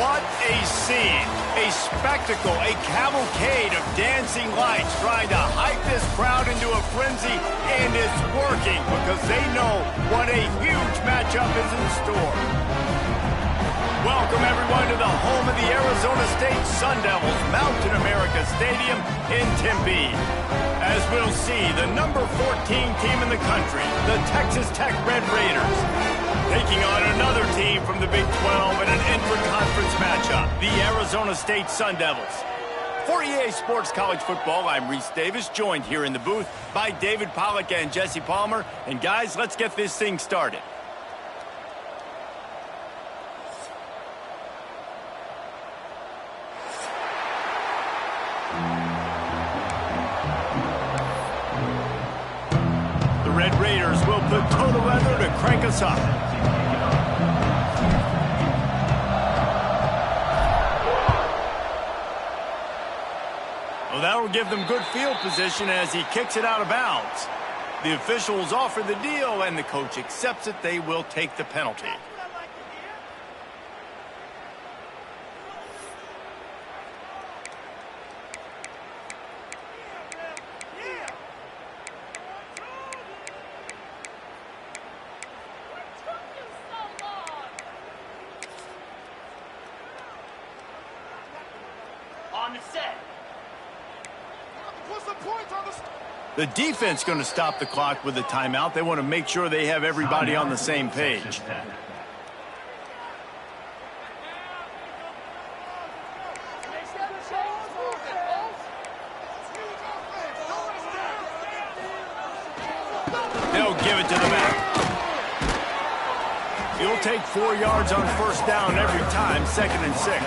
What a scene, a spectacle, a cavalcade of dancing lights trying to hype this crowd into a frenzy, and it's working because they know what a huge matchup is in store. Welcome everyone to the home of the Arizona State Sun Devils, Mountain America Stadium in Tempe. As we'll see, the number 14 team in the country, the Texas Tech Red Raiders, taking on another team from the Big 12 in an intra-conference matchup, the Arizona State Sun Devils. For EA Sports College Football, I'm Reese Davis, joined here in the booth by David Pollack and Jesse Palmer. And guys, let's get this thing started. The Red Raiders will put toe to leather to crank us up. Well, that'll give them good field position as he kicks it out of bounds. The officials offer the deal, and the coach accepts it. They will take the penalty. On the set. The defense going to stop the clock with a timeout. They want to make sure they have everybody on the same page. They'll give it to the back. He'll take 4 yards on first down every time, 2nd and 6.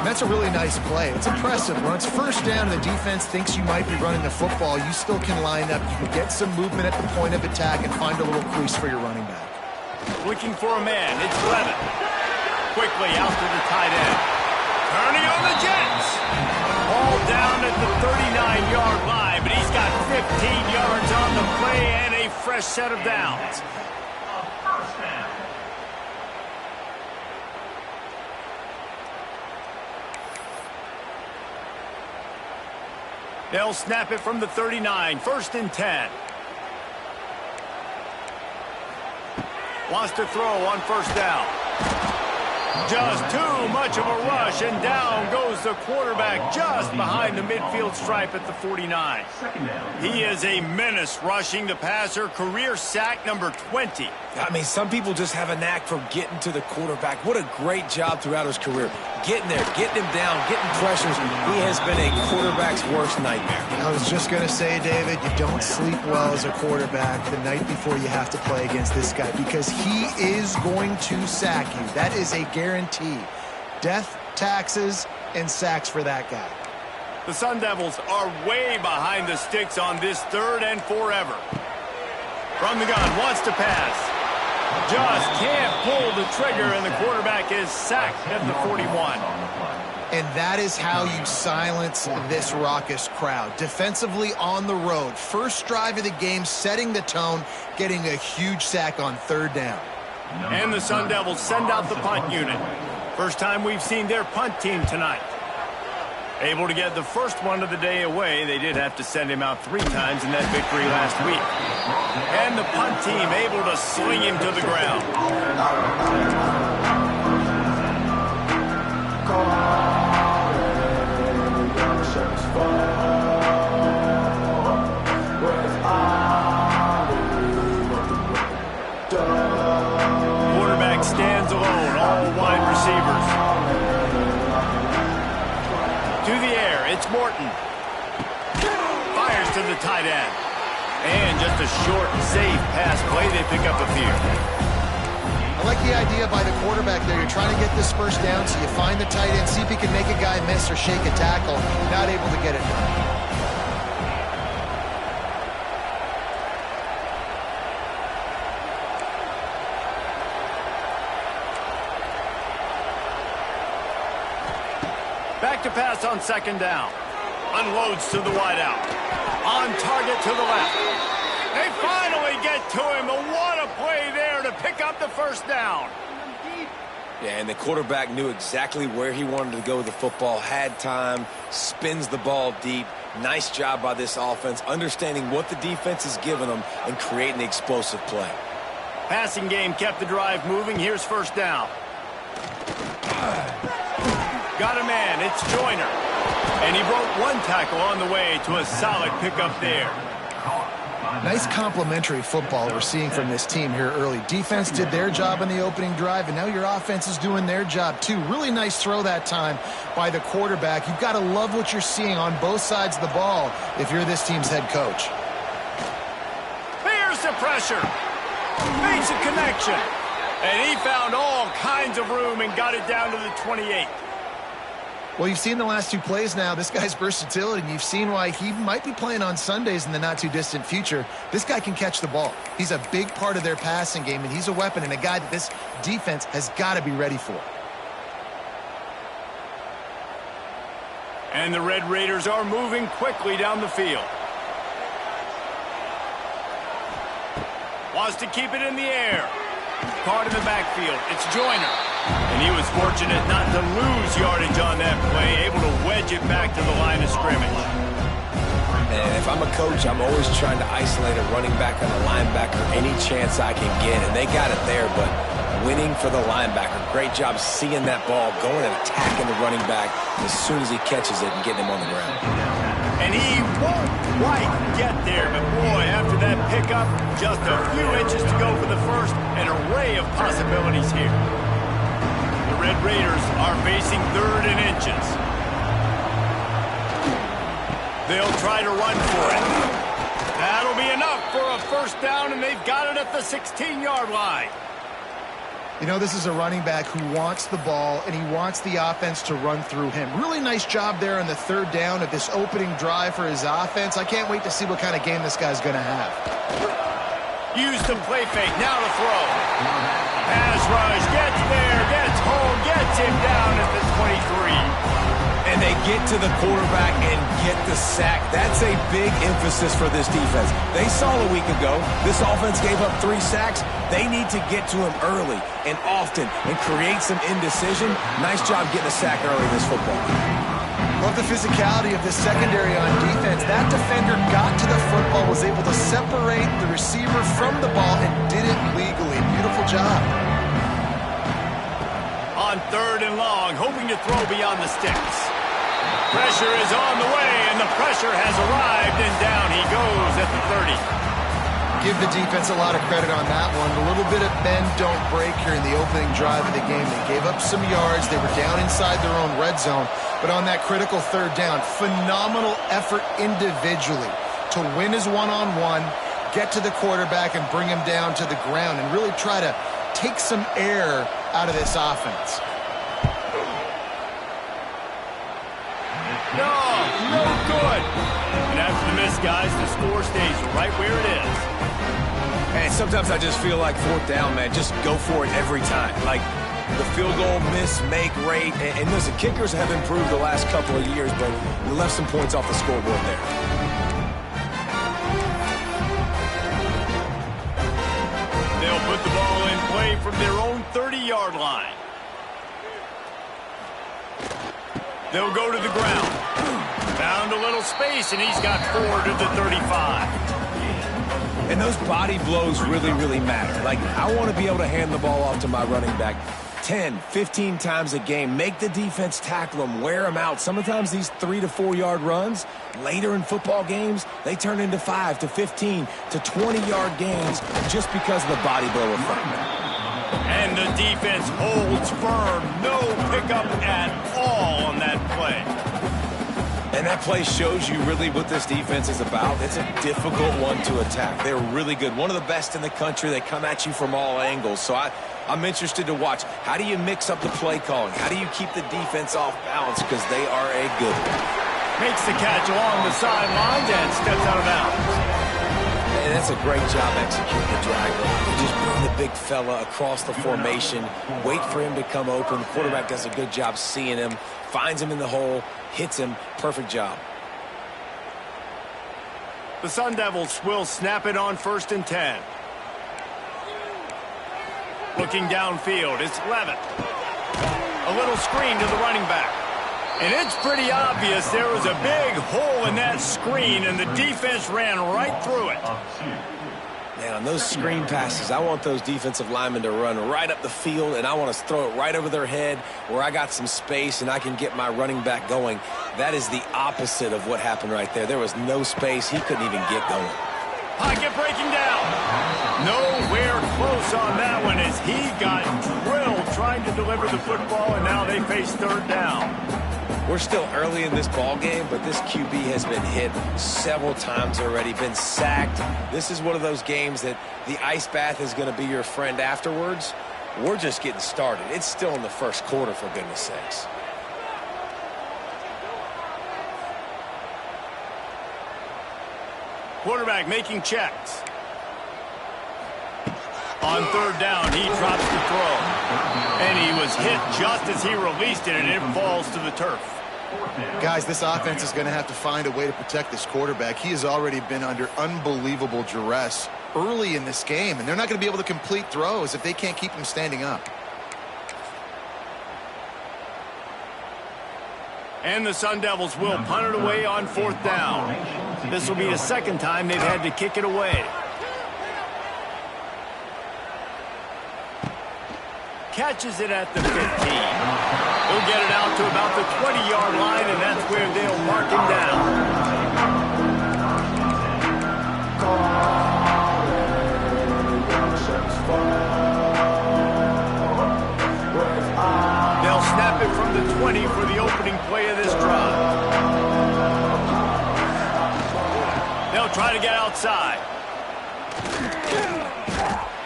That's a really nice play. It's impressive. When it's first down and the defense thinks you might be running the football, you still can line up. You can get some movement at the point of attack and find a little crease for your running back. Looking for a man. It's Levin. Quickly out to the tight end. Turning on the Jets. All down at the 39-yard line, but he's got 15 yards on the play and a fresh set of downs. They'll snap it from the 39, 1st and 10. Wants to throw on first down. Just too much of a rush, and down goes the quarterback just behind the midfield stripe at the 49. He is a menace rushing the passer, career sack number 20. I mean, some people just have a knack for getting to the quarterback. What a great job throughout his career. Getting there, getting him down, getting pressures. He has been a quarterback's worst nightmare. I was just going to say, David, you don't sleep well as a quarterback the night before you have to play against this guy because he is going to sack you. That is a guarantee. Death, taxes, and sacks for that guy. The Sun Devils are way behind the sticks on this 3rd and forever. From the gun, wants to pass. Just can't pull the trigger, and the quarterback is sacked at the 41. And that is how you silence this raucous crowd. Defensively on the road. First drive of the game, setting the tone, getting a huge sack on 3rd down. And the Sun Devils send out the punt unit. First time we've seen their punt team tonight. Able to get the first one of the day away. They did have to send him out 3 times in that victory last week. And the punt team able to sling him to the ground. Quarterback stands alone, all wide receivers. To the air, it's Morton. Fires to the tight end. And just a short, safe pass play. They pick up a few. I like the idea by the quarterback there. You're trying to get this first down, so you find the tight end, see if he can make a guy miss or shake a tackle. Not able to get it done. Back to pass on 2nd down. Unloads to the wideout. On target to the left. They finally get to him. What a play there to pick up the first down. Yeah, and the quarterback knew exactly where he wanted to go with the football, had time, spins the ball deep. Nice job by this offense, understanding what the defense is giving them and creating the explosive play. Passing game kept the drive moving. Here's first down. Got a man. It's Joyner. And he broke one tackle on the way to a solid pickup there. Nice complimentary football we're seeing from this team here early. Defense did their job in the opening drive, and now your offense is doing their job too. Really nice throw that time by the quarterback. You've got to love what you're seeing on both sides of the ball if you're this team's head coach. Here's the pressure. Makes a connection. And he found all kinds of room and got it down to the 28. Well, you've seen the last two plays now. This guy's versatility, and you've seen why he might be playing on Sundays in the not-too-distant future. This guy can catch the ball. He's a big part of their passing game, and he's a weapon and a guy that this defense has got to be ready for. And the Red Raiders are moving quickly down the field. Wants to keep it in the air. Caught in the backfield. It's Joyner. And he was fortunate not to lose yardage on that play, able to wedge it back to the line of scrimmage. And if I'm a coach, I'm always trying to isolate a running back and a linebacker any chance I can get. And they got it there, but winning for the linebacker. Great job seeing that ball, going and attacking the running back as soon as he catches it and getting him on the ground. And he won't quite get there, but boy, after that pickup, just a few inches to go for the first, an array of possibilities here. The Red Raiders are facing 3rd and inches. They'll try to run for it. That'll be enough for a first down, and they've got it at the 16-yard line. You know, this is a running back who wants the ball, and he wants the offense to run through him. Really nice job there on the 3rd down of this opening drive for his offense. I can't wait to see what kind of game this guy's going to have. Use the play fake, now to throw. Pass rush, gets there, gets home, gets him down at the 23. And they get to the quarterback and get the sack. That's a big emphasis for this defense. They saw a week ago, this offense gave up 3 sacks. They need to get to him early and often and create some indecision. Nice job getting a sack early in this football. Love the physicality of the secondary on defense. That defender got to the football, was able to separate the receiver from the ball, and did it legally. Beautiful job. On 3rd and long, hoping to throw beyond the sticks. Pressure is on the way, and the pressure has arrived, and down he goes at the 30. Give the defense a lot of credit on that one. A little bit of bend, don't break here in the opening drive of the game. They gave up some yards. They were down inside their own red zone. But on that critical 3rd down, phenomenal effort individually to win his one-on-one, get to the quarterback and bring him down to the ground and really try to take some air out of this offense. No good. And after the miss, guys, the score stays right where it is. And sometimes I just feel like 4th down, man, just go for it every time. Like the field goal miss, make rate. And listen, kickers have improved the last couple of years, but you left some points off the scoreboard there. They'll put the ball in play from their own 30-yard line. They'll go to the ground. Found a little space, and he's got 4 to the 35. And those body blows really, really matter. Like, I want to be able to hand the ball off to my running back 10, 15 times a game. Make the defense tackle them, wear them out. Sometimes these 3 to 4 yard runs, later in football games, they turn into 5 to 15 to 20-yard gains just because of the body blow effect. And the defense holds firm. No pickup at all on that play. And that play shows you really what this defense is about. It's a difficult one to attack. They're really good. One of the best in the country. They come at you from all angles. So I'm interested to watch. How do you mix up the play calling? How do you keep the defense off balance? Because they are a good one. Makes the catch along the sidelines and steps out of bounds. And that's a great job executing the drag route. You just bring the big fella across the formation, wait for him to come open. The quarterback does a good job seeing him, finds him in the hole, hits him. Perfect job. The Sun Devils will snap it on 1st and 10. Looking downfield, it's Levitt. A little screen to the running back. And it's pretty obvious there was a big hole in that screen, and the defense ran right through it. Man, on those screen passes, I want those defensive linemen to run right up the field, and I want to throw it right over their head where I got some space and I can get my running back going. That is the opposite of what happened right there. There was no space. He couldn't even get going. Pocket breaking down. Nowhere close on that one as he got drilled trying to deliver the football, and now they face third down. We're still early in this ball game, but this QB has been hit several times already, been sacked. This is one of those games that the ice bath is going to be your friend afterwards. We're just getting started. It's still in the first quarter, for goodness sakes. Quarterback making checks. On third down, he drops the throw. And he was hit just as he released it, and it falls to the turf. Guys, this offense is going to have to find a way to protect this quarterback. He has already been under unbelievable duress early in this game, and they're not going to be able to complete throws if they can't keep him standing up. And the Sun Devils will punt it away on fourth down. This will be the second time they've had to kick it away. Catches it at the 15. He'll get it out to about the 20-yard line, and that's where they'll mark him down. They'll snap it from the 20 for the opening play of this drive. They'll try to get outside.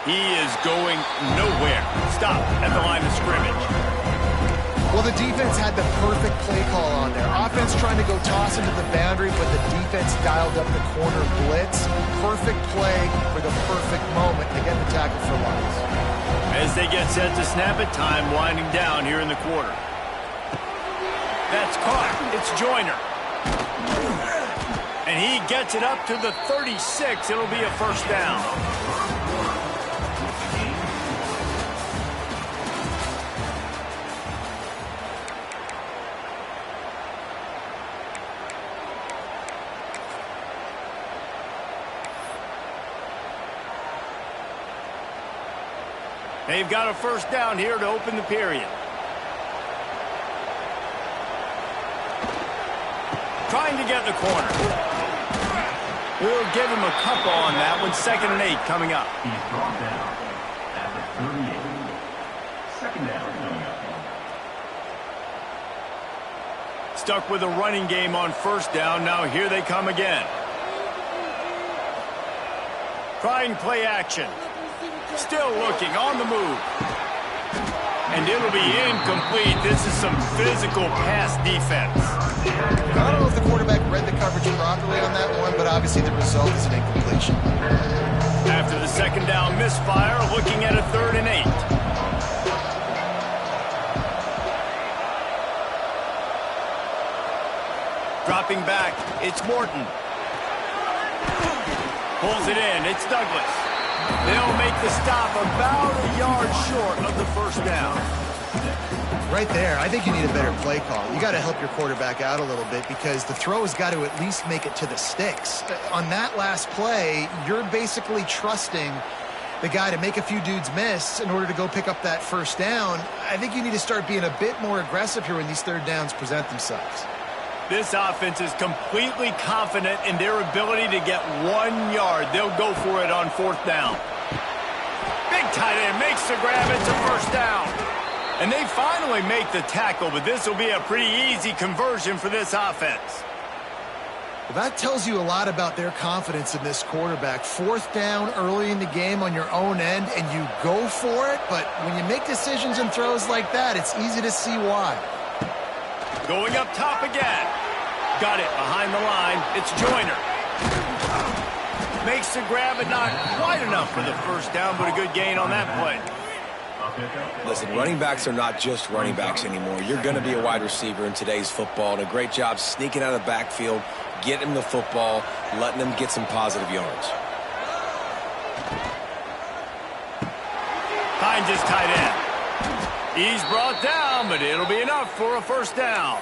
He is going nowhere. Stop at the line of scrimmage. Well, the defense had the perfect play call on there. Offense trying to go toss into the boundary, but the defense dialed up the corner blitz. Perfect play for the perfect moment to get the tackle for loss. As they get set to snap it, time winding down here in the quarter. That's caught. It's Joyner. And he gets it up to the 36. It'll be a first down. They've got a first down here to open the period. Trying to get in the corner. We'll give him a couple on that one. 2nd and 8 coming up. He's brought down at the 38. 2nd down coming up. Stuck with a running game on first down. Now here they come again. Trying play action. Still looking on the move. And it'll be incomplete. This is some physical pass defense. I don't know if the quarterback read the coverage properly on that one, but obviously the result is an incompletion. After the 2nd down misfire, looking at a 3rd and 8. Dropping back, it's Morton. Pulls it in, it's Douglas. They'll make the stop about a yard short of the first down. Right there, I think you need a better play call. You got to help your quarterback out a little bit because the throw has got to at least make it to the sticks. On that last play, you're basically trusting the guy to make a few dudes miss in order to go pick up that first down. I think you need to start being a bit more aggressive here when these third downs present themselves. This offense is completely confident in their ability to get 1 yard. They'll go for it on fourth down. Big tight end makes the grab. It's a first down. And they finally make the tackle, but this will be a pretty easy conversion for this offense. Well, that tells you a lot about their confidence in this quarterback. Fourth down early in the game on your own end, and you go for it. But when you make decisions and throws like that, it's easy to see why. Going up top again. Got it behind the line. It's Joyner. Makes the grab, but not quite enough for the first down, but a good gain on that play. Listen, running backs are not just running backs anymore. You're going to be a wide receiver in today's football, and a great job sneaking out of the backfield, getting him the football, letting him get some positive yards. Finds his tight end. He's brought down, but it'll be enough for a first down.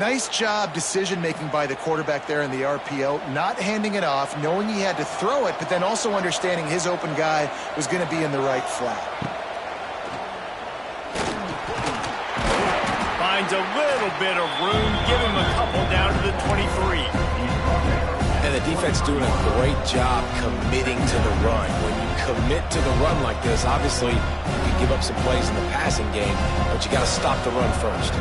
Nice job decision-making by the quarterback there in the RPO, not handing it off, knowing he had to throw it, but then also understanding his open guy was going to be in the right flat. Finds a little bit of room, give him a couple down to the 23. And the defense doing a great job committing to the run. When you commit to the run like this, obviously you can give up some plays in the passing game, but you got to stop the run first.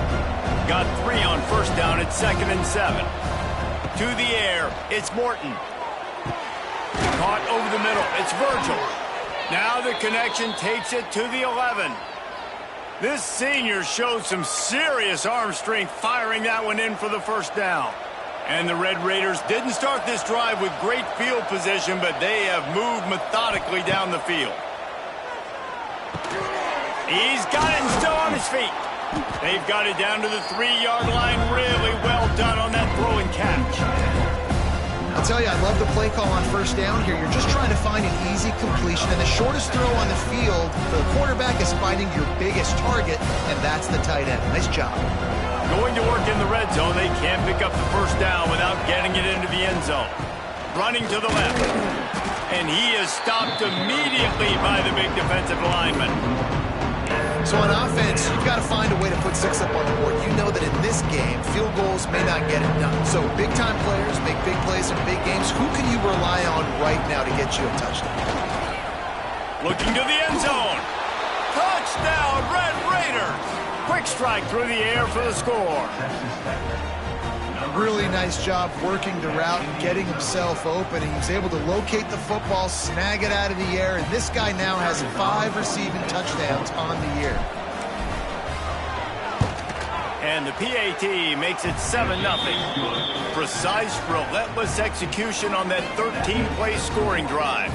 Got 3 on first down at 2nd and 7. To the air, it's Morton. Caught over the middle, it's Virgil. Now the connection takes it to the 11. This senior showed some serious arm strength firing that one in for the first down. And the Red Raiders didn't start this drive with great field position, but they have moved methodically down the field. He's got it and still on his feet. They've got it down to the 3-yard line. Really well done on that throw and catch. I'll tell you, I love the play call on first down here. You're just trying to find an easy completion, and the shortest throw on the field for the quarterback is finding your biggest target, and that's the tight end. Nice job. Going to work in the red zone, they can't pick up the first down without getting it into the end zone. Running to the left. And he is stopped immediately by the big defensive lineman. So on offense, you've got to find a way to put 6 up on the board. You know that in this game, field goals may not get it done. So big-time players make big plays in big games. Who can you rely on right now to get you a touchdown? Looking to the end zone. Touchdown, Red Raiders! Quick strike through the air for the score. Really nice job working the route and getting himself open. He was able to locate the football, snag it out of the air, and this guy now has 5 receiving touchdowns on the year. And the PAT makes it 7-0. Precise, relentless execution on that 13-play scoring drive.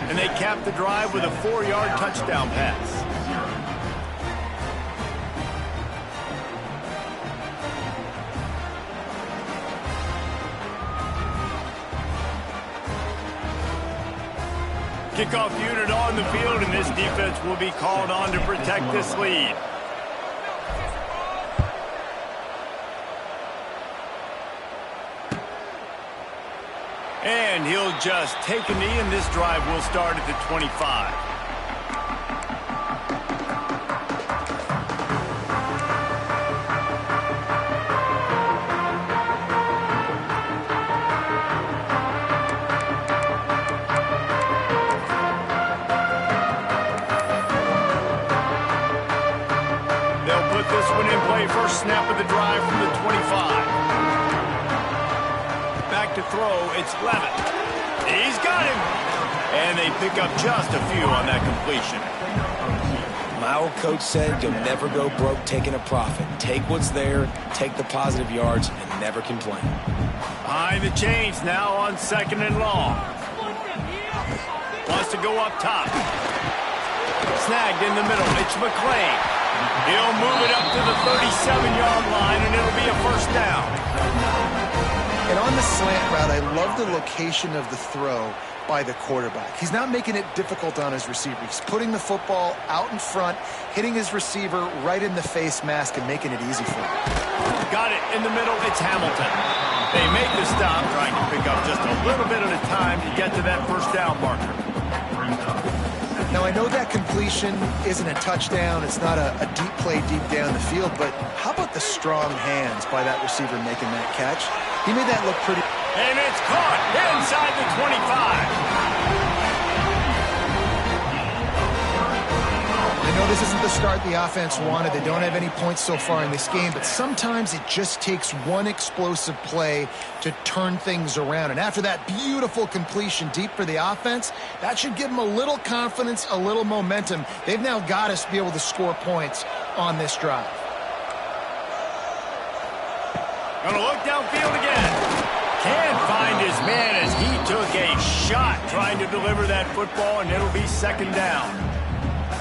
And they cap the drive with a 4-yard touchdown pass. Kickoff unit on the field, and this defense will be called on to protect this lead. And he'll just take a knee, and this drive will start at the 25. This one in play, first snap of the drive from the 25. Back to throw, it's Levitt. He's got him. And they pick up just a few on that completion. My old coach said you'll never go broke taking a profit. Take what's there, take the positive yards, and never complain. Behind the chains now on 2nd and long. Wants to go up top. Snagged in the middle, it's McClain. He'll move it up to the 37-yard line, and it'll be a first down. And on the slant route, I love the location of the throw by the quarterback. He's not making it difficult on his receiver. He's putting the football out in front, hitting his receiver right in the face mask and making it easy for him. Got it in the middle, it's Hamilton. They make the stop, trying to pick up just a little bit at a time to get to that first down marker. Now, I know that completion isn't a touchdown. It's not a deep play deep down the field, but how about the strong hands by that receiver making that catch? He made that look pretty. And it's caught inside the 25. I know this isn't the start the offense wanted. They don't have any points so far in this game, but sometimes it just takes one explosive play to turn things around. And after that beautiful completion deep for the offense, that should give them a little confidence, a little momentum. They've now got us to be able to score points on this drive. Gonna look downfield again. Can't find his man as he took a shot trying to deliver that football, and it'll be 2nd down.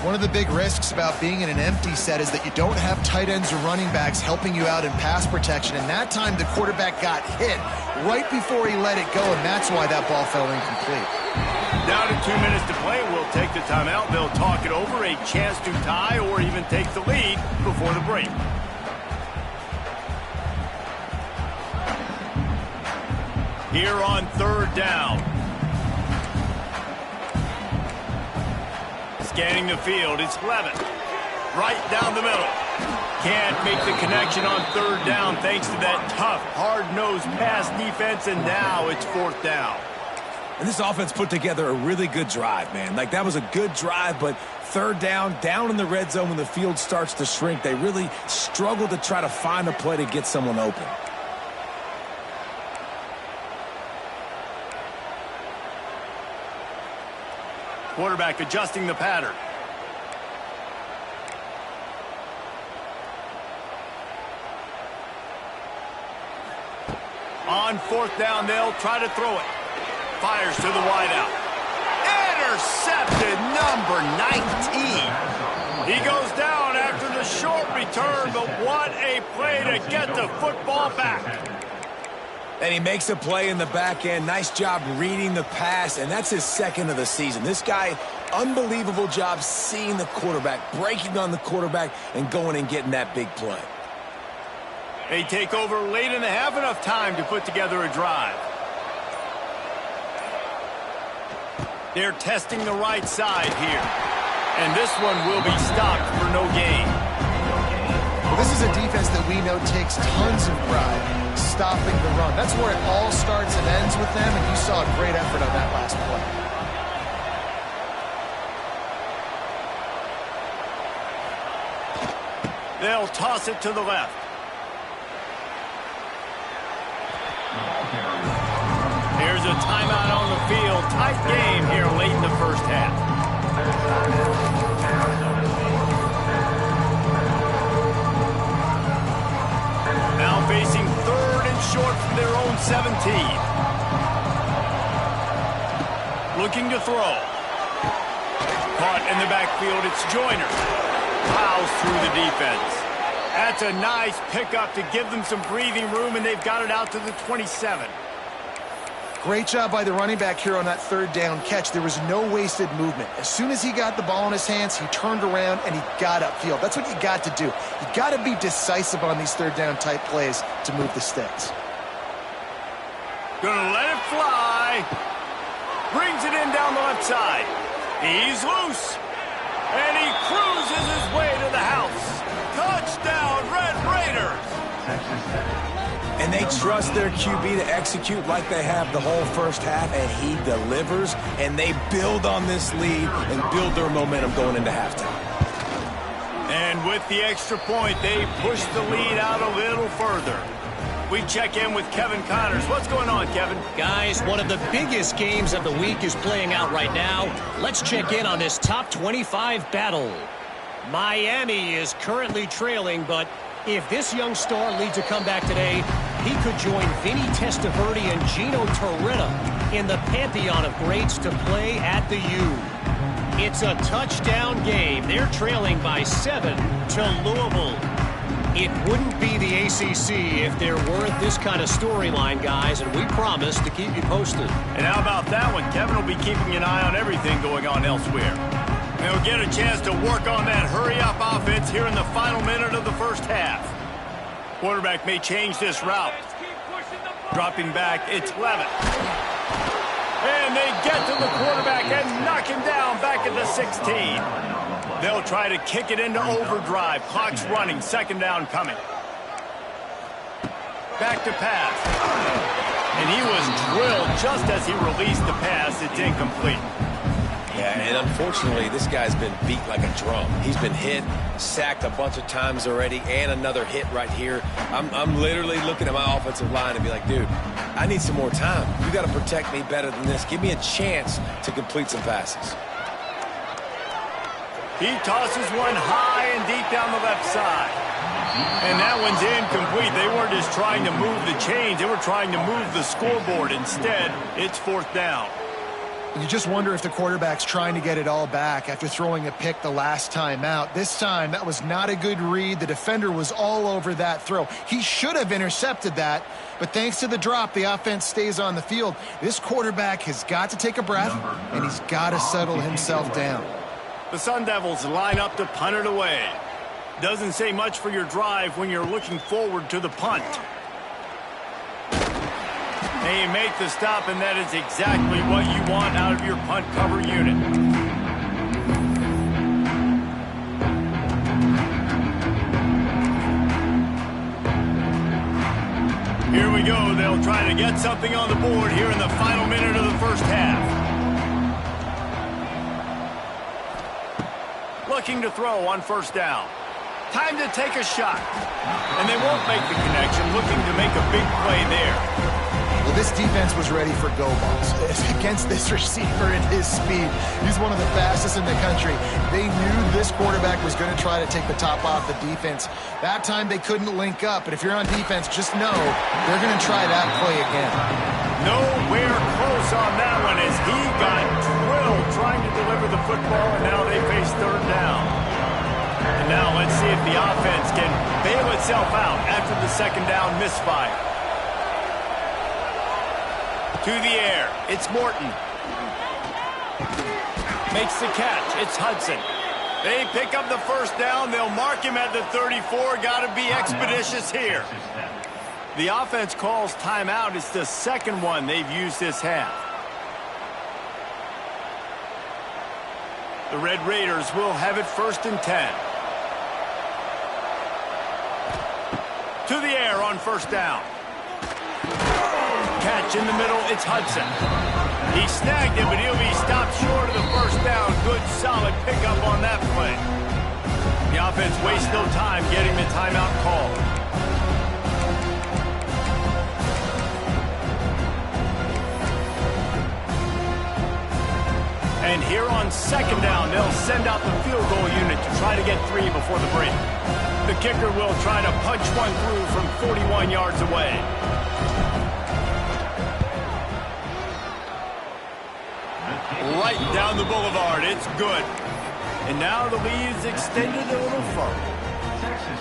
One of the big risks about being in an empty set is that you don't have tight ends or running backs helping you out in pass protection. And that time the quarterback got hit right before he let it go, and that's why that ball fell incomplete. Down to 2 minutes to play. We'll take the timeout. They'll talk it over. A chance to tie or even take the lead before the break. Here on third down. Scanning the field. It's Levitt. Right down the middle. Can't make the connection on third down thanks to that tough, hard-nosed pass defense, and now it's fourth down. And this offense put together a really good drive, man. Like, that was a good drive, but third down in the red zone when the field starts to shrink, they really struggle to try to find a play to get someone open. Quarterback adjusting the pattern. On fourth down, they'll try to throw it. Fires to the wideout. Intercepted, number 19. He goes down after the short return, but what a play to get the football back. And he makes a play in the back end. Nice job reading the pass, and that's his second of the season. This guy, unbelievable job seeing the quarterback, breaking on the quarterback, and going and getting that big play. They take over late in the half, enough time to put together a drive. They're testing the right side here. And this one will be stopped for no gain. Well, this is a defense that we know takes tons of pride stopping the run. That's where it all starts and ends with them, and you saw a great effort on that last play. They'll toss it to the left. Here's a timeout on the field. Tight game here late in the first half. Now facing third and short from their own 17. Looking to throw. Caught in the backfield, it's Joyner. Plows through the defense. That's a nice pickup to give them some breathing room, and they've got it out to the 27. Great job by the running back here on that third down catch. There was no wasted movement. As soon as he got the ball in his hands, he turned around and he got upfield. That's what you got to do. You got to be decisive on these third down type plays to move the sticks. Gonna let it fly. Brings it in down the left side. He's loose. And he cruises his way to the house. Touchdown, Red Raiders. And they trust their QB to execute like they have the whole first half, and he delivers, and they build on this lead and build their momentum going into halftime. And with the extra point, they push the lead out a little further. We check in with Kevin Connors. What's going on, Kevin? Guys, one of the biggest games of the week is playing out right now. Let's check in on this top 25 battle. Miami is currently trailing, but if this young star leads a comeback today, he could join Vinny Testaverde and Gino Torretta in the pantheon of greats to play at the U. It's a touchdown game. They're trailing by 7 to Louisville. It wouldn't be the ACC if there weren't this kind of storyline, guys, and we promise to keep you posted. And how about that one? Kevin will be keeping an eye on everything going on elsewhere. They'll get a chance to work on that hurry-up offense here in the final minute of the first half. Quarterback may change this route. Dropping back, it's Levitt. And they get to the quarterback and knock him down back at the 16. They'll try to kick it into overdrive. Clock's running, second down coming. Back to pass. And he was drilled just as he released the pass. It's incomplete. Yeah, and unfortunately, this guy's been beat like a drum. He's been hit, sacked a bunch of times already, and another hit right here. I'm literally looking at my offensive line and be like, dude, I need some more time. You got to protect me better than this. Give me a chance to complete some passes. He tosses one high and deep down the left side. And that one's incomplete. They weren't just trying to move the chains. They were trying to move the scoreboard. Instead, it's fourth down. You just wonder if the quarterback's trying to get it all back after throwing a pick the last time out. This time, that was not a good read. The defender was all over that throw. He should have intercepted that, but thanks to the drop, the offense stays on the field. This quarterback has got to take a breath, and he's got to settle himself down. The Sun Devils line up to punt it away. Doesn't say much for your drive when you're looking forward to the punt. They make the stop, and that is exactly what you want out of your punt cover unit. Here we go. They'll try to get something on the board here in the final minute of the first half. Looking to throw on first down. Time to take a shot. And they won't make the connection, looking to make a big play there. Well, this defense was ready for go balls against this receiver and his speed. He's one of the fastest in the country. They knew this quarterback was going to try to take the top off the defense. That time they couldn't link up, but if you're on defense, just know they're going to try that play again. Nowhere close on that one as he got drilled trying to deliver the football, and now they face third down. And now let's see if the offense can bail itself out after the second down misfire. To the air, it's Morton. Makes the catch, it's Hudson. They pick up the first down, they'll mark him at the 34. Got to be expeditious here. The offense calls timeout. It's the second one they've used this half. The Red Raiders will have it 1st and 10. To the air on first down. Catch in the middle, it's Hudson. He snagged it, but he'll be stopped short of the first down. Good, solid pickup on that play. The offense wastes no time getting the timeout called. And here on second down, they'll send out the field goal unit to try to get 3 before the break. The kicker will try to punch one through from 41 yards away. Right down the boulevard. It's good. And now the lead is extended a little further.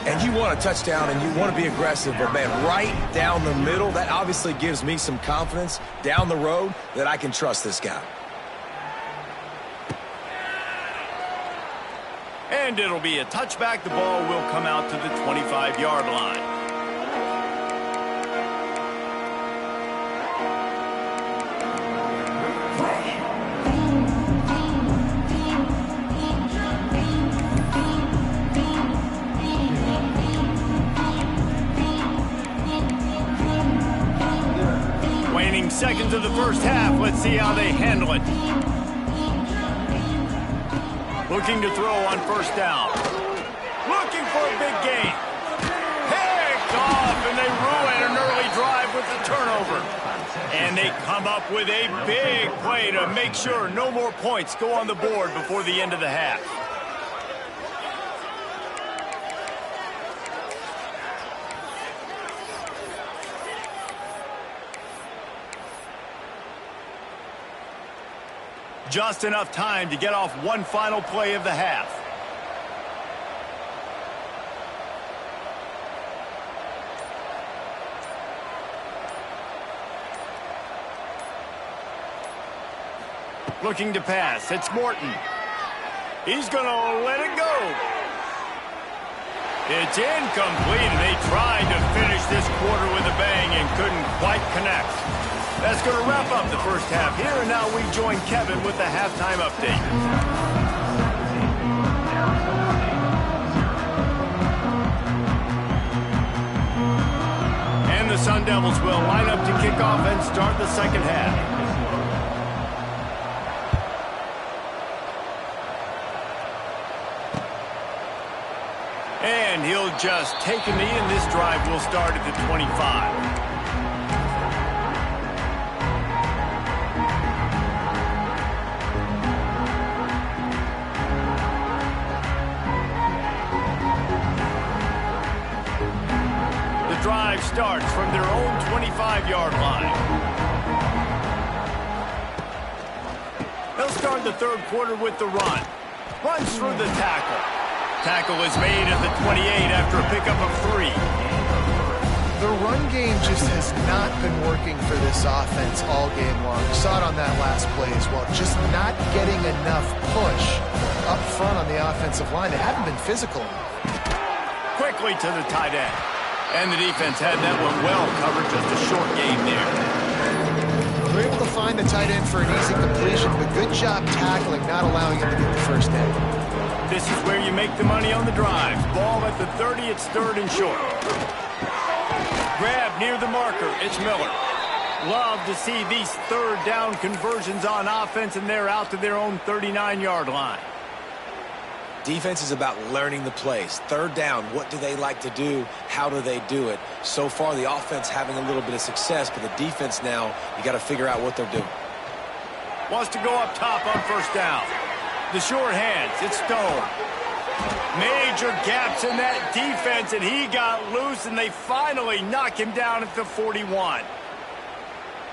And you want a touchdown and you want to be aggressive, but man, right down the middle, that obviously gives me some confidence down the road that I can trust this guy. And it'll be a touchback. The ball will come out to the 25-yard line. Waning seconds of the first half. Let's see how they handle it. Looking to throw on first down. Looking for a big gain. Picked off, and they ruin an early drive with the turnover. And they come up with a big play to make sure no more points go on the board before the end of the half. Just enough time to get off one final play of the half. Looking to pass. It's Morton. He's going to let it go. It's incomplete, and they tried to finish this quarter with a bang and couldn't quite connect. That's going to wrap up the first half here, and now we join Kevin with the halftime update. And the Sun Devils will line up to kick off and start the second half. And he'll just take a knee, and this drive will start at the 25. Drive starts from their own 25-yard line. They'll start the third quarter with the run. Runs through the tackle. Tackle is made at the 28 after a pickup of 3. The run game just has not been working for this offense all game long. You saw it on that last play as well. Just not getting enough push up front on the offensive line. They haven't been physical. Quickly to the tight end. And the defense had that one well covered. Just a short game there. They're able to find the tight end for an easy completion, but good job tackling, not allowing him to get the first down. This is where you make the money on the drive. Ball at the 30, it's third and short. Grab near the marker, it's Miller. Love to see these third down conversions on offense, and they're out to their own 39-yard line. Defense is about learning the plays. Third down, what do they like to do? How do they do it? So far, the offense having a little bit of success, but the defense now, you got to figure out what they're doing. Wants to go up top on first down. The short hands, it's Stone. Major gaps in that defense, and he got loose, and they finally knock him down at the 41.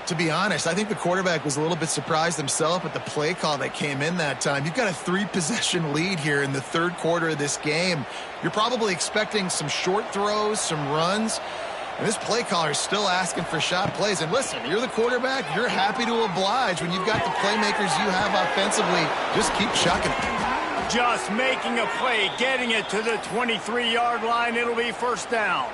To be honest, I think the quarterback was a little bit surprised himself at the play call that came in that time. You've got a 3-possession lead here in the third quarter of this game. You're probably expecting some short throws, some runs, and this play caller is still asking for shot plays. And listen, you're the quarterback. You're happy to oblige when you've got the playmakers you have offensively. Just keep chucking it. Just making a play, getting it to the 23-yard line. It'll be first down.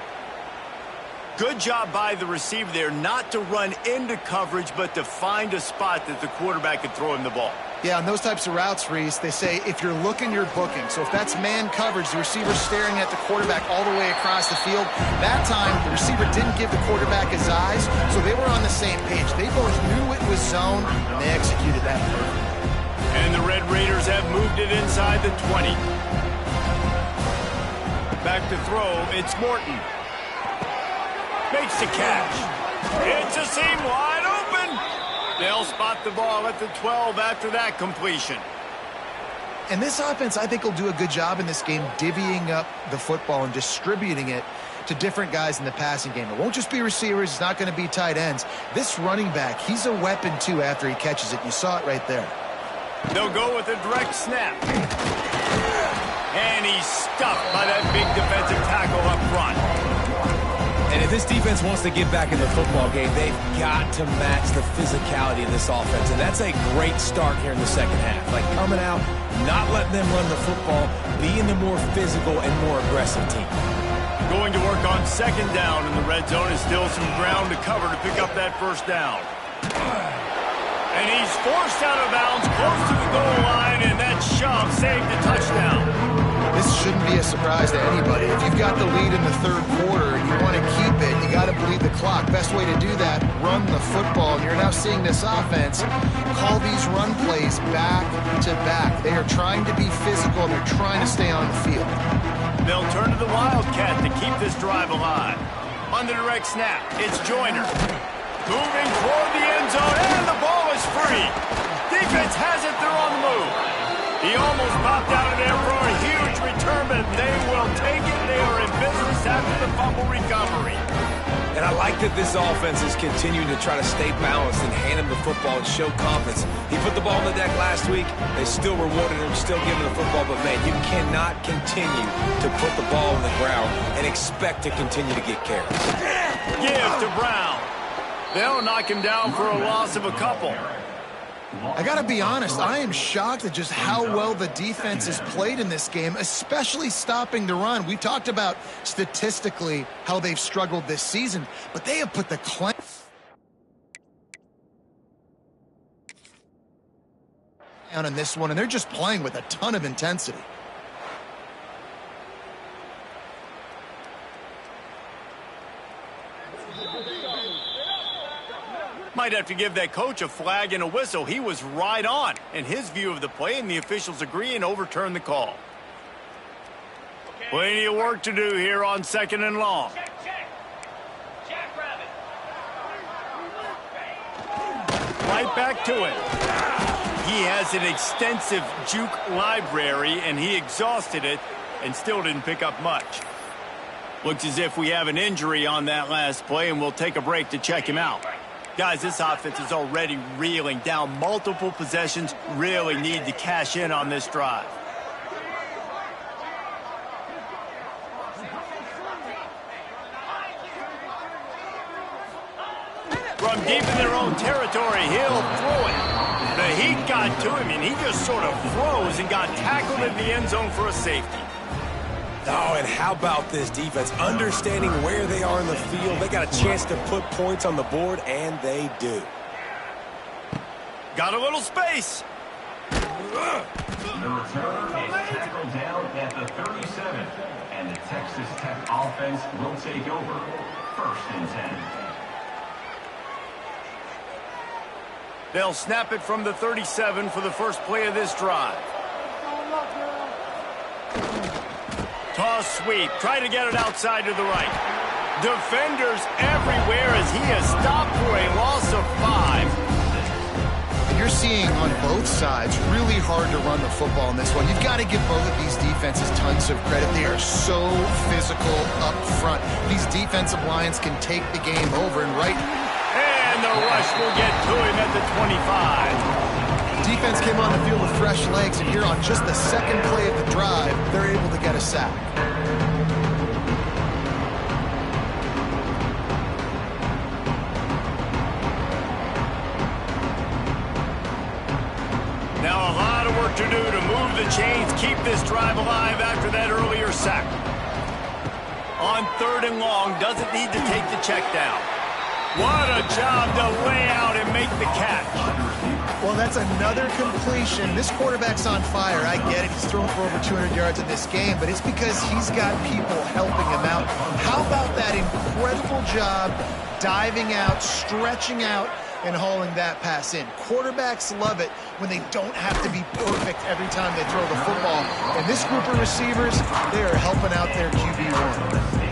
Good job by the receiver there not to run into coverage, but to find a spot that the quarterback could throw him the ball. Yeah, on those types of routes, Reese, they say if you're looking, you're booking. So if that's man coverage, the receiver's staring at the quarterback all the way across the field. That time, the receiver didn't give the quarterback his eyes, so they were on the same page. They both knew it was zone, and they executed that perfectly. And the Red Raiders have moved it inside the 20. Back to throw, it's Morton. Makes the catch. It's a seam wide open. They'll spot the ball at the 12 after that completion. And this offense, I think, will do a good job in this game divvying up the football and distributing it to different guys in the passing game. It won't just be receivers. It's not going to be tight ends. This running back, he's a weapon, too, after he catches it. You saw it right there. They'll go with a direct snap. And he's stuffed by that big defensive tackle up front. And if this defense wants to get back in the football game, they've got to match the physicality of this offense. And that's a great start here in the second half. Like coming out, not letting them run the football, being the more physical and more aggressive team. Going to work on second down in the red zone is still some ground to cover to pick up that first down. And he's forced out of bounds close to the goal line, and that shove saved the touchdown. This shouldn't be a surprise to anybody. If you've got the lead in the third quarter and you want to keep it, you got to bleed the clock. Best way to do that, run the football. And you're now seeing this offense call these run plays back to back. They are trying to be physical. They're trying to stay on the field. They'll turn to the Wildcat to keep this drive alive. On the direct snap, it's Joyner. Moving toward the end zone, and the ball is free. Defense has it, they're on the move. He almost popped out of there for a huge return, but they will take it. They are in business after the fumble recovery. And I like that this offense is continuing to try to stay balanced and hand him the football and show confidence. He put the ball on the deck last week. They still rewarded him, still giving him the football. But, man, you cannot continue to put the ball on the ground and expect to continue to get carries. Give to Brown. They'll knock him down for a loss of a couple. I got to be honest, I am shocked at just how well the defense has played in this game, especially stopping the run. We talked about statistically how they've struggled this season, but they have put the clamp down on this one, and they're just playing with a ton of intensity. Might have to give that coach a flag and a whistle. He was right on in his view of the play, and the officials agree and overturn the call. Plenty of work to do here on second and long. Right back to it. He has an extensive juke library, and he exhausted it and still didn't pick up much. Looks as if we have an injury on that last play, and we'll take a break to check him out. Guys, this offense is already reeling down multiple possessions. Really need to cash in on this drive. From deep in their own territory, he'll throw it. The heat got to him, and he just sort of froze and got tackled in the end zone for a safety. Oh, and how about this defense? Understanding where they are in the field. They got a chance to put points on the board, and they do. Got a little space. The return is tackled down at the 37, and the Texas Tech offense will take over. 1st and 10. They'll snap it from the 37 for the first play of this drive. Toss sweep. Try to get it outside to the right. Defenders everywhere as he is stopped for a loss of 5. You're seeing on both sides really hard to run the football in this one. You've got to give both of these defenses tons of credit. They are so physical up front. These defensive lines can take the game over and right. And the rush will get to him at the 25. Defense came on the field with fresh legs, and here on just the second play of the drive, they're able to get a sack. Now a lot of work to do to move the chains, keep this drive alive after that earlier sack. On 3rd and long, doesn't need to take the check down. What a job to lay out and make the catch. Well, that's another completion. This quarterback's on fire. I get it. He's thrown for over 200 yards in this game, but it's because he's got people helping him out. How about that incredible job diving out, stretching out, and hauling that pass in? Quarterbacks love it when they don't have to be perfect every time they throw the football. And this group of receivers, they are helping out their QB1.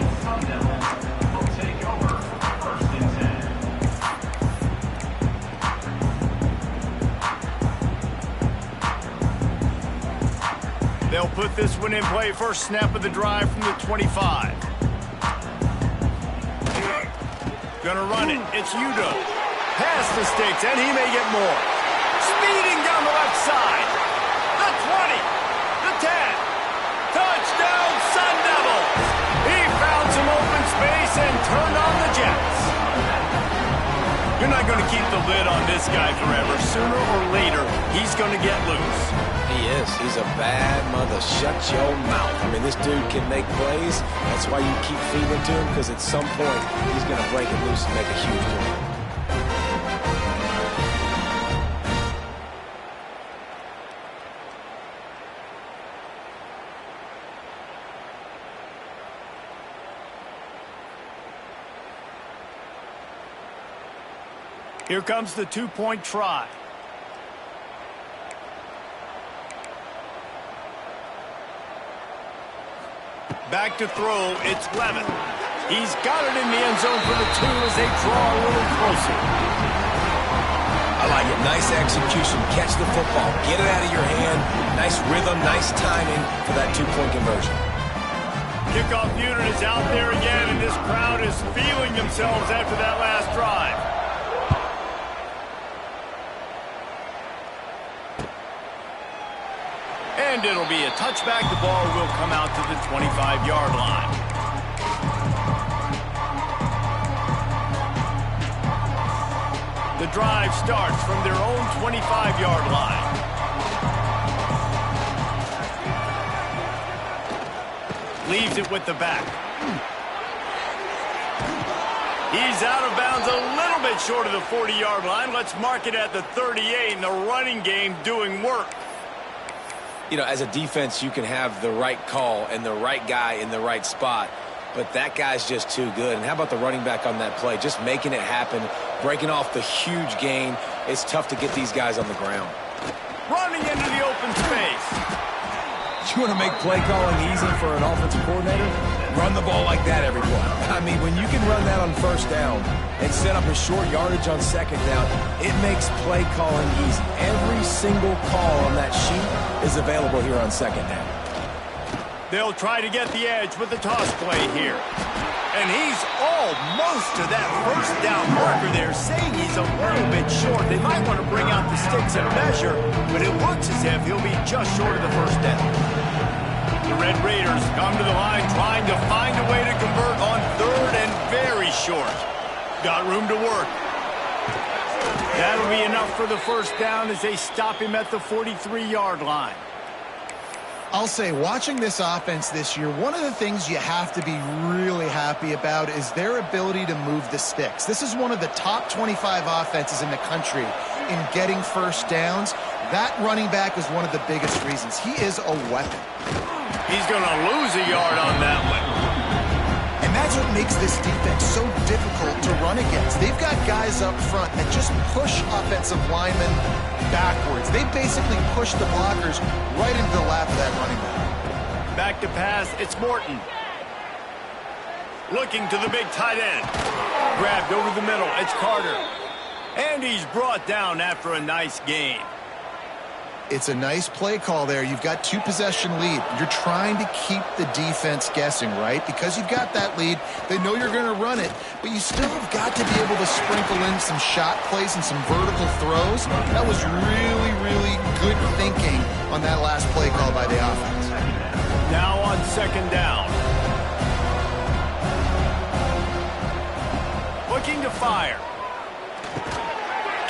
They'll put this one in play. First snap of the drive from the 25. Gonna run it. It's Udo. Pass the sticks, and he may get more. Speeding down the left side. The 20. The 10. Touchdown, Sun Devils. He found some open space and turned on the Jets. You're not going to keep the lid on this guy forever. Sooner or later, he's going to get loose. He is. He's a bad mother. Shut your mouth. I mean, this dude can make plays. That's why you keep feeding to him, because at some point, he's going to break it loose and make a huge play. Here comes the 2-point try. Back to throw, it's Levin. He's got it in the end zone for the 2 as they draw a little closer. I like it. Nice execution. Catch the football. Get it out of your hand. Nice rhythm, nice timing for that 2-point conversion. Kickoff unit is out there again, and this crowd is feeling themselves after that last drive. And it'll be a touchback. The ball will come out to the 25-yard line. The drive starts from their own 25-yard line. Leaves it with the back. He's out of bounds a little bit short of the 40-yard line. Let's mark it at the 38, and the running game doing work. You know, as a defense, you can have the right call and the right guy in the right spot, but that guy's just too good. And how about the running back on that play? Just making it happen, breaking off the huge gain. It's tough to get these guys on the ground. Running into the open space. You want to make play calling easy for an offensive coordinator? Run the ball like that every play. I mean, when you can run that on first down and set up a short yardage on second down, it makes play calling easy. Every single call on that sheet is available here on second down. They'll try to get the edge with the toss play here. And he's almost to that first down marker there, saying he's a little bit short. They might want to bring out the sticks and measure, but it looks as if he'll be just short of the first down. The Red Raiders come to the line trying to find a way to convert on third and very short. Got room to work. That'll be enough for the first down as they stop him at the 43-yard line. I'll say, watching this offense this year, one of the things you have to be really happy about is their ability to move the sticks. This is one of the top 25 offenses in the country in getting first downs. That running back is one of the biggest reasons. He is a weapon. He's going to lose a yard on that one. And that's what makes this defense so difficult to run against. They've got guys up front that just push offensive linemen backwards. They basically push the blockers right into the lap of that running back. Back to pass, it's Morton. Looking to the big tight end. Grabbed over the middle, it's Carter. And he's brought down after a nice gain. It's a nice play call there. You've got 2-possession lead. You're trying to keep the defense guessing, right? Because you've got that lead, they know you're going to run it, but you still have got to be able to sprinkle in some shot plays and some vertical throws. That was really, really good thinking on that last play call by the offense. Now on second down. Looking to fire.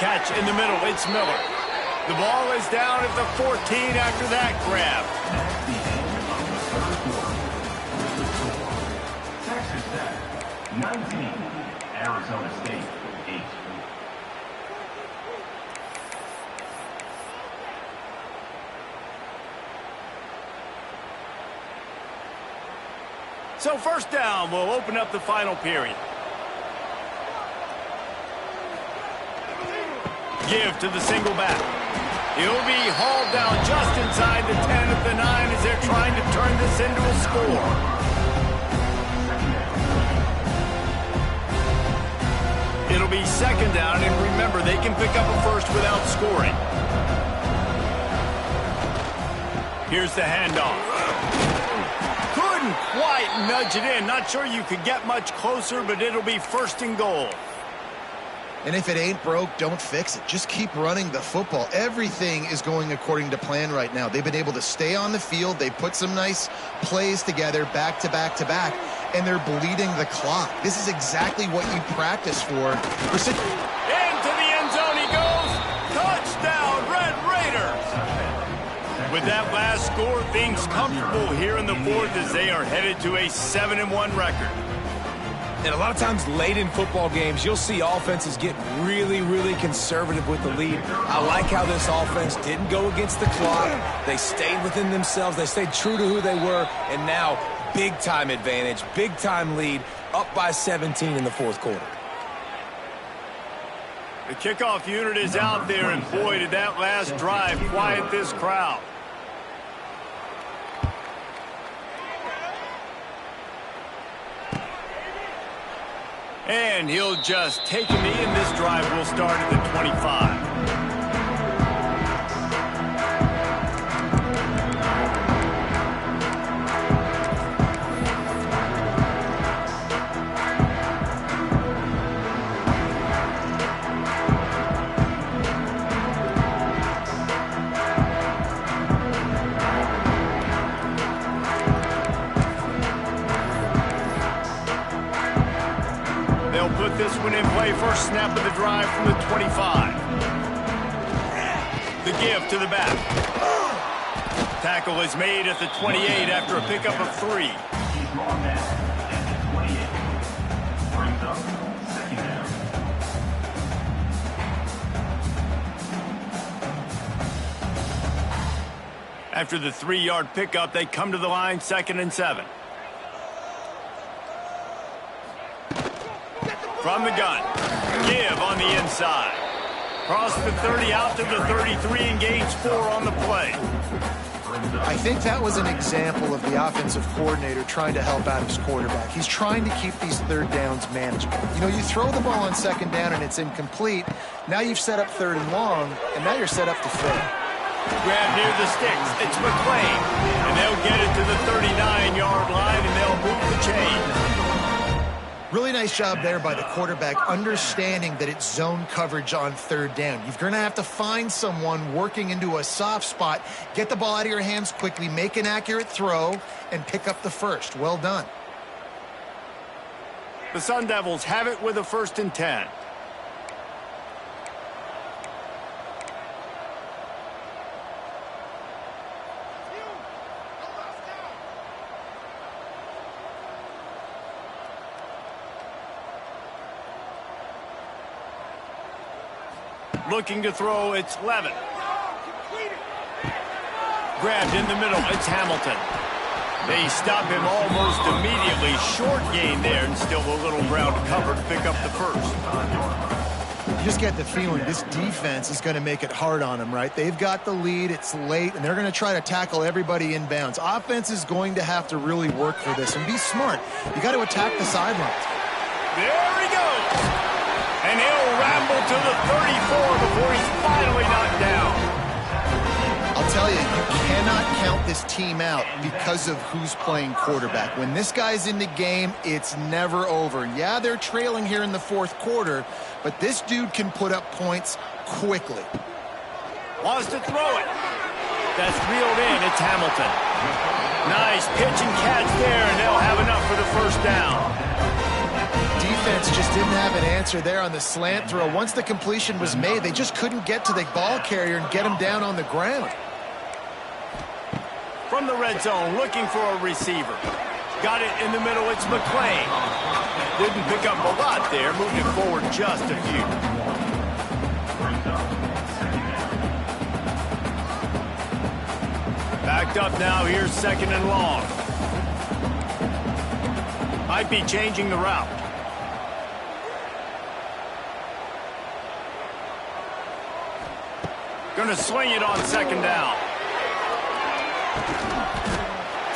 Catch in the middle, it's Miller. The ball is down at the 14 after that grab. Texas Tech, 19. Arizona State, 8. So first down will open up the final period. Give to the single back. He'll be hauled down just inside the 10 at the 9 as they're trying to turn this into a score. It'll be second down, and remember, they can pick up a first without scoring. Here's the handoff. Couldn't quite nudge it in. Not sure you could get much closer, but it'll be first and goal. And if it ain't broke, don't fix it. Just keep running the football. Everything is going according to plan right now. They've been able to stay on the field. They put some nice plays together back to back to back, and they're bleeding the clock. This is exactly what you practice for. Into the end zone he goes. Touchdown, Red Raiders. With that last score, things comfortable here in the fourth as they are headed to a 7-1 record. And a lot of times late in football games, you'll see offenses get really, really conservative with the lead. I like how this offense didn't go against the clock. They stayed within themselves. They stayed true to who they were. And now, big-time advantage, big-time lead, up by 17 in the fourth quarter. The kickoff unit is out there, and boy, did that last drive quiet this crowd. And he'll just take a knee, and this drive will start at the 25. Put this one in play. First snap of the drive from the 25. The give to the back. Tackle is made at the 28 after a pickup of 3. He's brought down at the 28. Brings up second down. After the 3-yard pickup, they come to the line, 2nd and 7. From the gun. Give on the inside. Cross the 30 out to the 33 and gains 4 on the play. I think that was an example of the offensive coordinator trying to help out his quarterback. He's trying to keep these third downs manageable. You know, you throw the ball on second down and it's incomplete. Now you've set up 3rd and long, and now you're set up to fail. Grab near the sticks. It's McClain. And they'll get it to the 39-yard line, and they'll move the chain. Really nice job there by the quarterback, understanding that it's zone coverage on third down. You're going to have to find someone working into a soft spot, get the ball out of your hands quickly, make an accurate throw, and pick up the first. Well done. The Sun Devils have it with a 1st and 10. Looking to throw, it's Levin. Grabbed in the middle, it's Hamilton. They stop him almost immediately. Short gain there, and still a little ground to cover to pick up the first. You just get the feeling this defense is going to make it hard on them, right? They've got the lead, it's late, and they're going to try to tackle everybody inbounds. Offense is going to have to really work for this and be smart. You got to attack the sidelines. There he goes. And he'll ramble to the 34 before he's finally knocked down. I'll tell you, you cannot count this team out because of who's playing quarterback. When this guy's in the game, it's never over. Yeah, they're trailing here in the 4th quarter, but this dude can put up points quickly. Wants to throw it. That's reeled in. It's Hamilton. Nice pitch and catch there, and they'll have enough for the first down. Defense just didn't have an answer there on the slant throw. Once the completion was made, they just couldn't get to the ball carrier and get him down on the ground. From the red zone, looking for a receiver. Got it in the middle, it's McClain. Didn't pick up a lot there, moved it forward just a few. Backed up now, here's 2nd and long. Might be changing the route. Gonna swing it on 2nd down.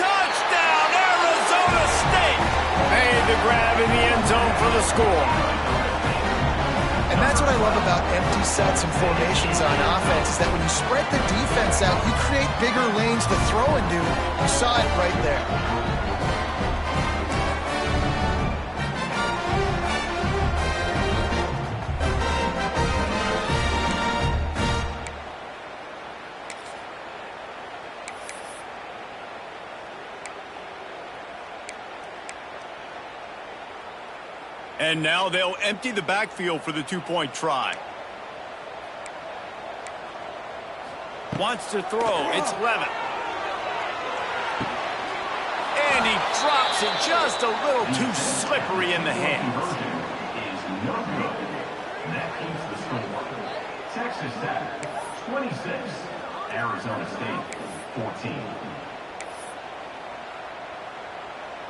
Touchdown, Arizona State! Made the grab in the end zone for the score. And that's what I love about empty sets and formations on offense, is that when you spread the defense out, you create bigger lanes to throw into. You saw it right there. And now they'll empty the backfield for the 2-point try. Wants to throw. It's Levin. And he drops it just a little too slippery in the hands. Is no good. That keeps the score. Texas Tech, 26. Arizona State, 14.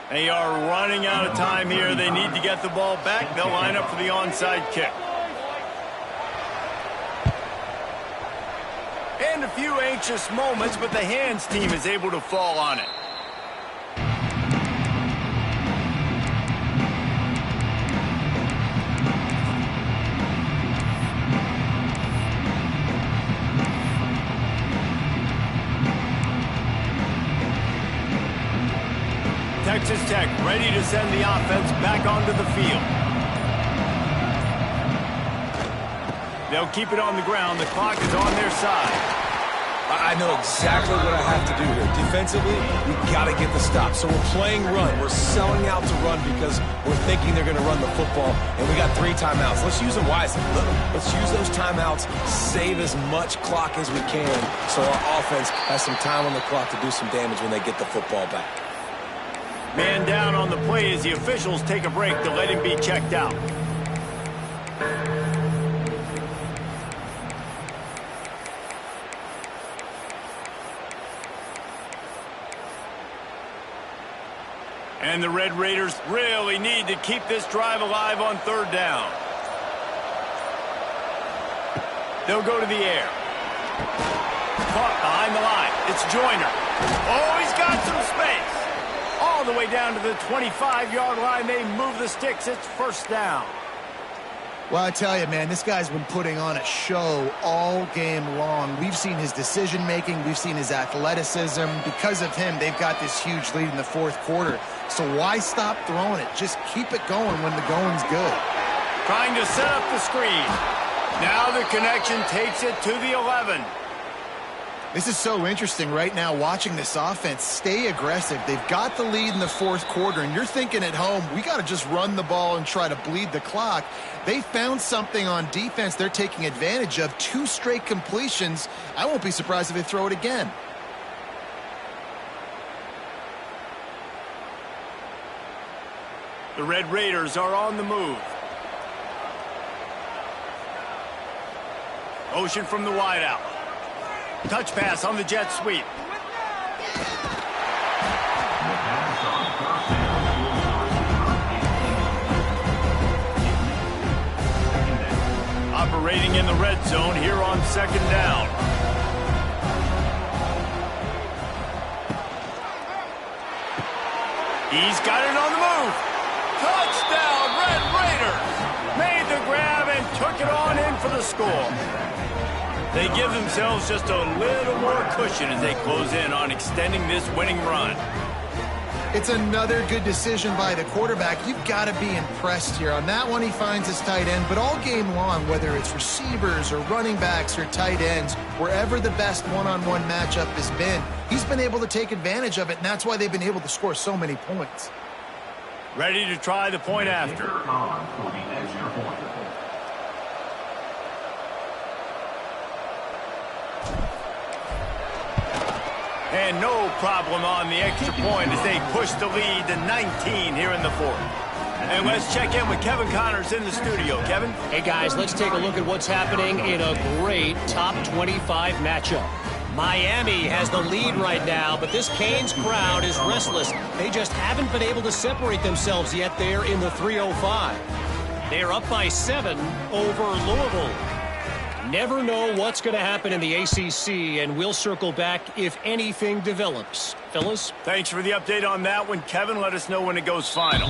They are running out of time here. They need to get the ball back. They'll line up for the onside kick. And a few anxious moments, but the hands team is able to fall on it. Texas Tech ready to send the offense back onto the field. They'll keep it on the ground. The clock is on their side. I know exactly what I have to do here. Defensively, we got to get the stop. So we're playing run. We're selling out to run because we're thinking they're going to run the football, and we got 3 timeouts. Let's use them wisely. Let's use those timeouts, save as much clock as we can so our offense has some time on the clock to do some damage when they get the football back. Man down on the play as the officials take a break to let him be checked out. And the Red Raiders really need to keep this drive alive on 3rd down. They'll go to the air. Caught behind the line. It's Joyner. Oh, he's got some space. All the way down to the 25-yard line. They move the sticks. It's 1st down. Well, I tell you, man, this guy's been putting on a show all game long. We've seen his decision-making. We've seen his athleticism. Because of him, they've got this huge lead in the fourth quarter. So why stop throwing it? Just keep it going when the going's good. Trying to set up the screen. Now the connection takes it to the 11. This is so interesting right now watching this offense stay aggressive. They've got the lead in the fourth quarter, and you're thinking at home, we got to just run the ball and try to bleed the clock. They found something on defense they're taking advantage of. 2 straight completions. I won't be surprised if they throw it again. The Red Raiders are on the move. Motion from the wideout. Touch pass on the jet sweep. Operating in the red zone here on second down. He's got it on the move. Touchdown, Red Raiders! Made the grab and took it on in for the score. They give themselves just a little more cushion as they close in on extending this winning run. It's another good decision by the quarterback. You've got to be impressed here. On that one, he finds his tight end, but all game long, whether it's receivers or running backs or tight ends, wherever the best one-on-one matchup has been, he's been able to take advantage of it, and that's why they've been able to score so many points. Ready to try the point after. For the extra point. And no problem on the extra point as they push the lead to 19 here in the fourth. And let's check in with Kevin Connors in the studio. Kevin? Hey, guys, let's take a look at what's happening in a great top 25 matchup. Miami has the lead right now, but this Canes crowd is restless. They just haven't been able to separate themselves yet there in the 305. They're up by 7 over Louisville. Never know what's going to happen in the ACC, and we'll circle back if anything develops. Fellas? Thanks for the update on that one, Kevin. Let us know when it goes final.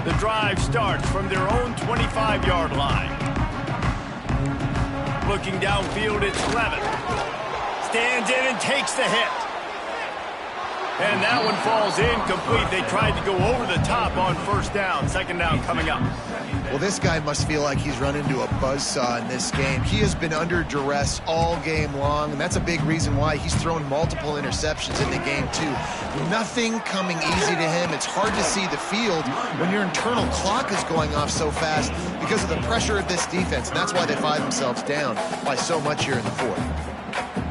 The drive starts from their own 25-yard line. Looking downfield, it's Levitt. Stands in and takes the hit. And that one falls incomplete. They tried to go over the top on first down. Second down coming up. Well, this guy must feel like he's run into a buzzsaw in this game. He has been under duress all game long, and that's a big reason why he's thrown multiple interceptions in the game, too. Nothing coming easy to him. It's hard to see the field when your internal clock is going off so fast because of the pressure of this defense, and that's why they find themselves down by so much here in the fourth.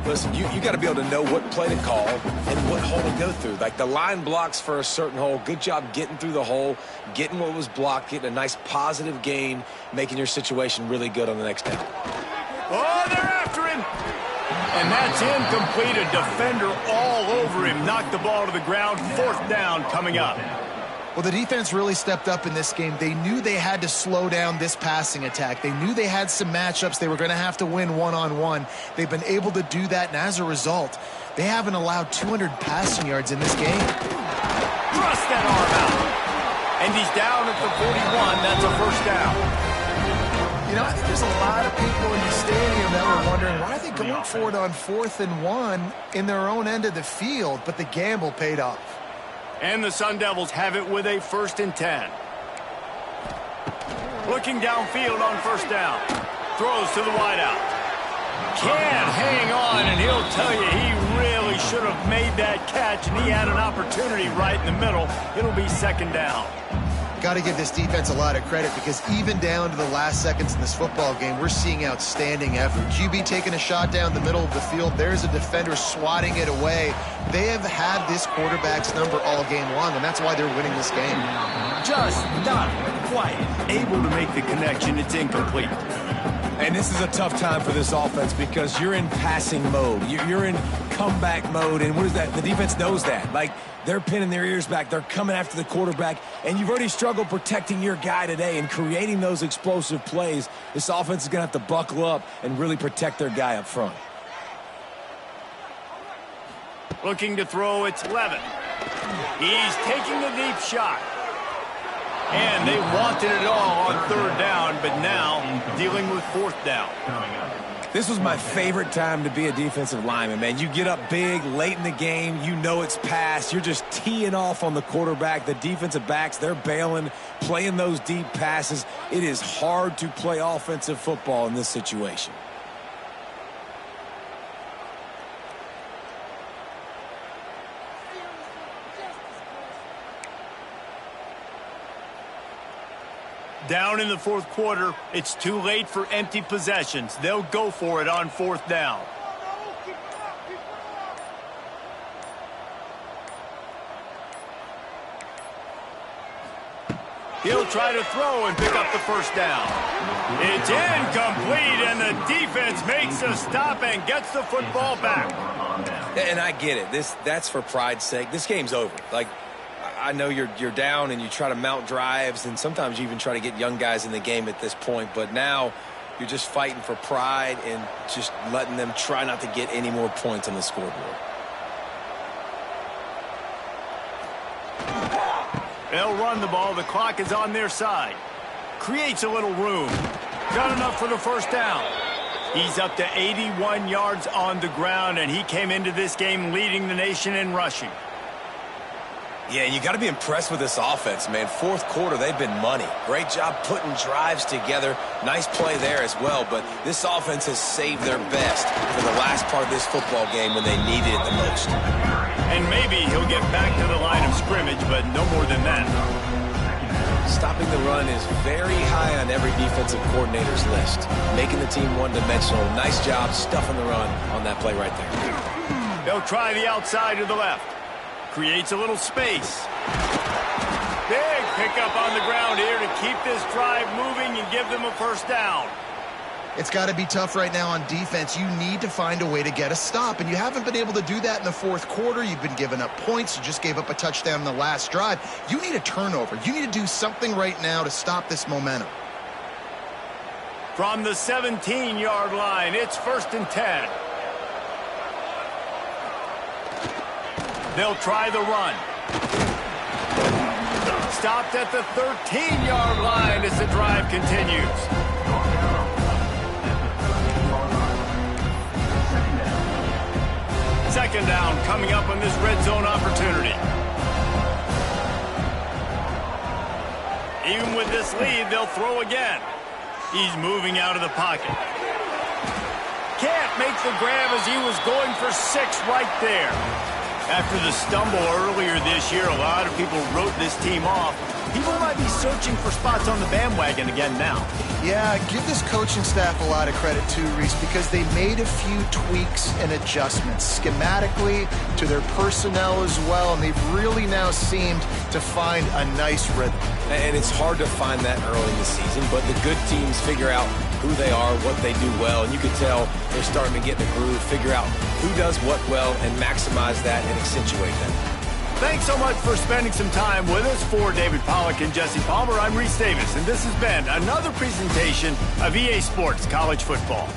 Listen, you got to be able to know what play to call and what hole to go through. Like the line blocks for a certain hole. Good job getting through the hole, getting what was blocked, getting a nice positive gain, making your situation really good on the next down. Oh, they're after him. And that's incomplete. A defender all over him. Knocked the ball to the ground. Fourth down coming up. Well, the defense really stepped up in this game. They knew they had to slow down this passing attack. They knew they had some matchups they were going to have to win one-on-one. They've been able to do that, and as a result, they haven't allowed 200 passing yards in this game. Thrust that arm out. And he's down at the 41. That's a first down. You know, I think there's a lot of people in the stadium that were wondering, why are they going for it on 4th and 1 in their own end of the field? But the gamble paid off. And the Sun Devils have it with a 1st and 10. Looking downfield on first down. Throws to the wideout. Can't hang on, and he'll tell you he really should have made that catch, and he had an opportunity right in the middle. It'll be second down. Got to give this defense a lot of credit because even down to the last seconds in this football game, we're seeing outstanding effort. QB taking a shot down the middle of the field. There's a defender swatting it away. They have had this quarterback's number all game long, and that's why they're winning this game. Just not quite able to make the connection. It's incomplete. And this is a tough time for this offense because you're in passing mode. You're in comeback mode, and what is that? The defense knows that. Like, they're pinning their ears back. They're coming after the quarterback, and you've already struggled protecting your guy today and creating those explosive plays. This offense is going to have to buckle up and really protect their guy up front. Looking to throw, it's Levin. He's taking the deep shot. And they wanted it all on third down, but now dealing with fourth down. This was my favorite time to be a defensive lineman, man. You get up big late in the game. You know it's past. You're just teeing off on the quarterback. The defensive backs, they're bailing, playing those deep passes. It is hard to play offensive football in this situation. Down in the fourth quarter, it's too late for empty possessions. They'll go for it on fourth down. He'll try to throw and pick up the first down. It's incomplete, and the defense makes a stop and gets the football back. And I get it. That's for pride's sake. This game's over. Like, I know you're down and you try to mount drives, and sometimes you even try to get young guys in the game at this point, but now you're just fighting for pride and just letting them try not to get any more points on the scoreboard. They'll run the ball. The clock is on their side. Creates a little room. Got enough for the first down. He's up to 81 yards on the ground, and he came into this game leading the nation in rushing. Yeah, you got to be impressed with this offense, man. Fourth quarter, they've been money. Great job putting drives together. Nice play there as well, but this offense has saved their best for the last part of this football game when they needed it the most. And maybe he'll get back to the line of scrimmage, but no more than that. Stopping the run is very high on every defensive coordinator's list. Making the team one-dimensional. Nice job stuffing the run on that play right there. They'll try the outside to the left. Creates a little space. Big pickup on the ground here to keep this drive moving and give them a first down. It's got to be tough right now on defense. You need to find a way to get a stop, and you haven't been able to do that in the fourth quarter. You've been giving up points. You just gave up a touchdown in the last drive. You need a turnover. You need to do something right now to stop this momentum. From the 17-yard line, it's 1st and 10. They'll try the run. Stopped at the 13-yard line as the drive continues. Second down coming up on this red zone opportunity. Even with this lead, they'll throw again. He's moving out of the pocket. Can't make the grab as he was going for 6 right there. After the stumble earlier this year, a lot of people wrote this team off. People might be searching for spots on the bandwagon again now. Yeah, give this coaching staff a lot of credit too, Reese, because they made a few tweaks and adjustments schematically to their personnel as well, and they've really now seemed to find a nice rhythm. And it's hard to find that early in the season, but the good teams figure out who they are, what they do well, and you can tell they're starting to get in a groove, figure out who does what well, and maximize that and accentuate that. Thanks so much for spending some time with us. For David Pollack and Jesse Palmer, I'm Reese Davis, and this has been another presentation of EA Sports College Football.